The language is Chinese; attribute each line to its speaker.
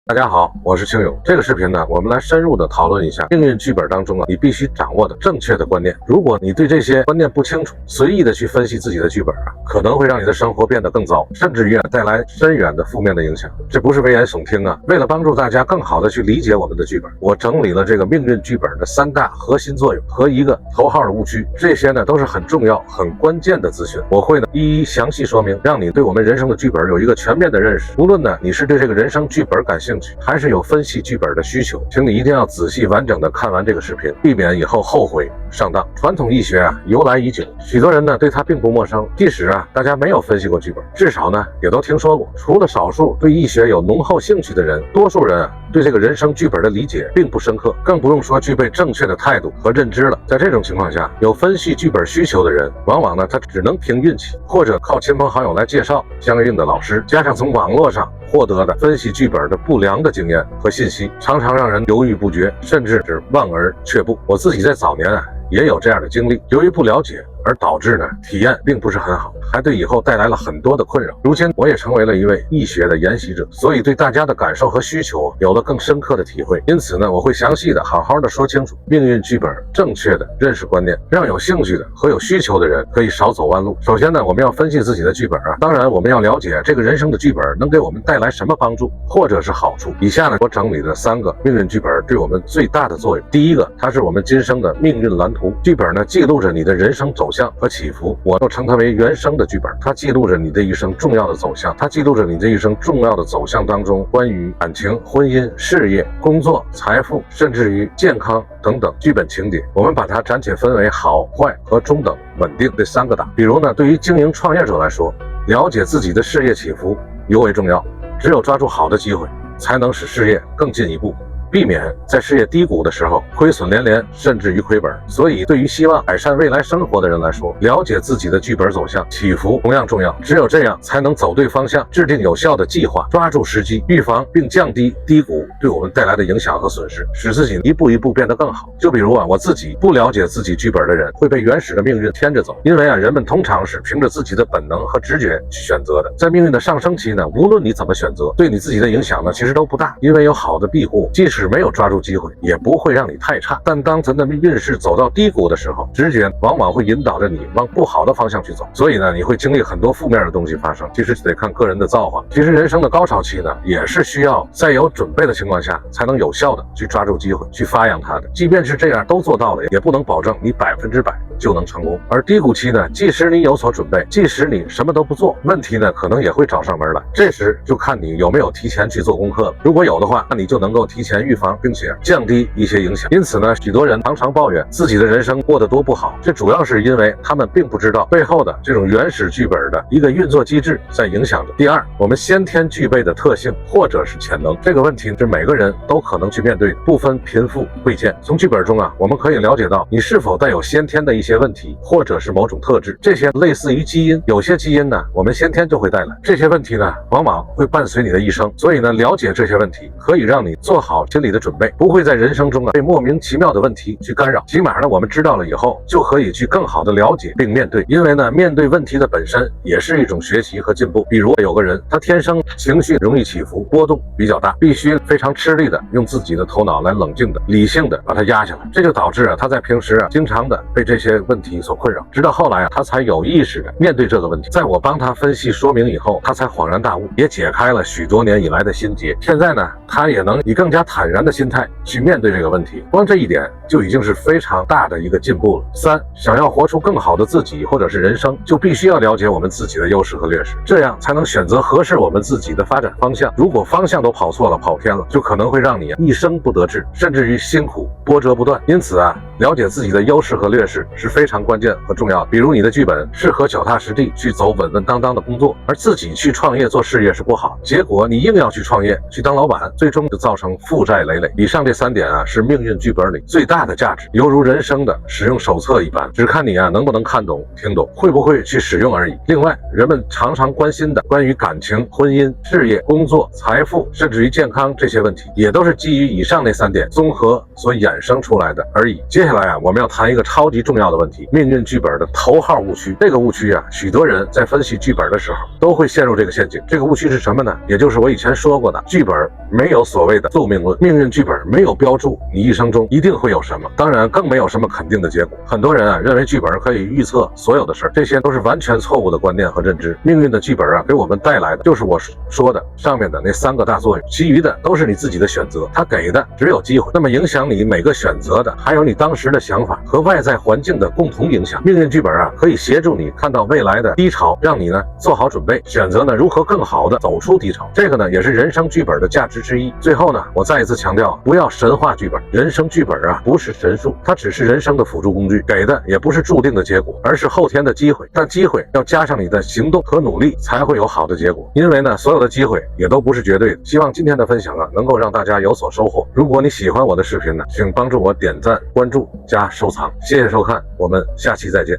Speaker 1: 大家好，我是清勇。这个视频呢，我们来深入的讨论一下命运剧本当中你必须掌握的正确的观念。如果你对这些观念不清楚，随意的去分析自己的剧本可能会让你的生活变得更糟，甚至于带来深远的负面的影响。这不是危言耸听为了帮助大家更好的去理解我们的剧本，我整理了这个命运剧本的3大核心作用和一个头号的误区。这些呢都是很重要、很关键的资讯，我会呢一一详细说明，让你对我们人生的剧本有一个全面的认识。无论呢你是对这个人生剧本感兴趣，还是有分析剧本的需求，请你一定要仔细完整的看完这个视频，避免以后后悔上当。传统易学由来已久，许多人呢对它并不陌生，即使大家没有分析过剧本，至少呢也都听说过。除了少数对易学有浓厚兴趣的人，多数人对这个人生剧本的理解并不深刻，更不用说具备正确的态度和认知了。在这种情况下，有分析剧本需求的人，往往呢他只能凭运气，或者靠亲朋好友来介绍相应的老师，加上从网络上获得的分析剧本的不良的经验和信息，常常让人犹豫不决，甚至是望而却步。我自己在早年也有这样的经历，由于不了解而导致体验并不是很好，还对以后带来了很多的困扰。如今我也成为了一位易学的研习者，所以对大家的感受和需求有了更深刻的体会。因此呢，我会详细的好好的说清楚命运剧本正确的认识观念，让有兴趣的和有需求的人可以少走弯路。首先呢，我们要分析自己的剧本当然我们要了解这个人生的剧本能给我们带来什么帮助或者是好处。以下呢，我整理了3个命运剧本对我们最大的作用。第一个，它是我们今生的命运蓝图。剧本呢记录着你的人生走向和起伏，我又称它为原生的剧本。它记录着你的一生重要的走向，它记录着你这一生重要的走向当中关于感情、婚姻、事业、工作、财富，甚至于健康等等剧本情节。我们把它暂且分为好、坏和中等、稳定这3个档。比如呢，对于经营创业者来说，了解自己的事业起伏尤为重要，只有抓住好的机会，才能使事业更进一步，避免在事业低谷的时候亏损连连，甚至于亏本。所以对于希望改善未来生活的人来说，了解自己的剧本走向起伏同样重要，只有这样才能走对方向，制定有效的计划，抓住时机，预防并降低低谷对我们带来的影响和损失，使自己一步一步变得更好。就比如我自己不了解自己剧本的人会被原始的命运牵着走，因为人们通常是凭着自己的本能和直觉去选择的。在命运的上升期呢，无论你怎么选择，对你自己的影响呢其实都不大，因为有好的庇护，即使没有抓住机会也不会让你太差。但当咱的运势走到低谷的时候，直觉往往会引导着你往不好的方向去走，所以呢你会经历很多负面的东西发生。其实得看个人的造化。其实人生的高潮期呢也是需要在有准备的情况下才能有效的去抓住机会，去发扬它的。即便是这样都做到了，也不能保证你100%就能成功。而低谷期呢，即使你有所准备，即使你什么都不做，问题呢可能也会找上门来。这时就看你有没有提前去做功课了。如果有的话，那你就能够提前预防，并且降低一些影响。因此呢，许多人常常抱怨自己的人生过得多不好，这主要是因为他们并不知道背后的这种原始剧本的一个运作机制在影响着。第二，我们先天具备的特性或者是潜能，这个问题是每个人都可能去面对的，不分贫富贵贱。从剧本中我们可以了解到你是否带有先天的一些问题，或者是某种特质。这些类似于基因，有些基因呢我们先天就会带来，这些问题呢往往会伴随你的一生。所以呢，了解这些问题可以让你做好心理的准备，不会在人生中被莫名其妙的问题去干扰。起码呢我们知道了以后，就可以去更好的了解并面对。因为呢面对问题的本身也是一种学习和进步。比如有个人他天生情绪容易起伏，波动比较大，必须非常吃力的用自己的头脑来冷静的理性的把它压下来，这就导致他在平时经常的被这些问题所困扰，直到后来他才有意识的面对这个问题。在我帮他分析说明以后，他才恍然大悟，也解开了许多年以来的心结。现在呢他也能以更加坦然的心态去面对这个问题，光这一点就已经是非常大的一个进步了。3，想要活出更好的自己或者是人生，就必须要了解我们自己的优势和劣势，这样才能选择合适我们自己的发展方向。如果方向都跑错了，跑偏了，就可能会让你一生不得志，甚至于辛苦波折不断。因此了解自己的优势和劣势是非常关键和重要的。比如你的剧本适合脚踏实地去走稳稳当当的工作，而自己去创业做事业是不好，结果你硬要去创业去当老板，最终就造成负债累累。以上这3点是命运剧本里最大的价值，犹如人生的使用手册一般，只看你能不能看懂听懂，会不会去使用而已。另外，人们常常关心的关于感情、婚姻、事业、工作、财富，甚至于健康这些问题，也都是基于以上那3点综合所衍生出来的而已。接下来我们要谈一个超级重要的的问题——命运剧本的头号误区。这个误区啊，许多人在分析剧本的时候都会陷入这个陷阱。这个误区是什么呢？也就是我以前说过的，剧本没有所谓的宿命论，命运剧本没有标注你一生中一定会有什么，当然更没有什么肯定的结果。很多人啊认为剧本可以预测所有的事儿，这些都是完全错误的观念和认知。命运的剧本啊，给我们带来的就是我说的上面的那3个大作用，其余的都是你自己的选择，它给的只有机会。那么影响你每个选择的，还有你当时的想法和外在环境的共同影响。命运剧本啊，可以协助你看到未来的低潮，让你呢做好准备，选择呢如何更好的走出低潮。这个呢也是人生剧本的价值之一。最后呢，我再一次强调，不要神化剧本，人生剧本啊不是神术，它只是人生的辅助工具，给的也不是注定的结果，而是后天的机会。但机会要加上你的行动和努力，才会有好的结果。因为呢，所有的机会也都不是绝对的。希望今天的分享啊，能够让大家有所收获。如果你喜欢我的视频呢，请帮助我点赞、关注加收藏。谢谢收看，我们下期再见。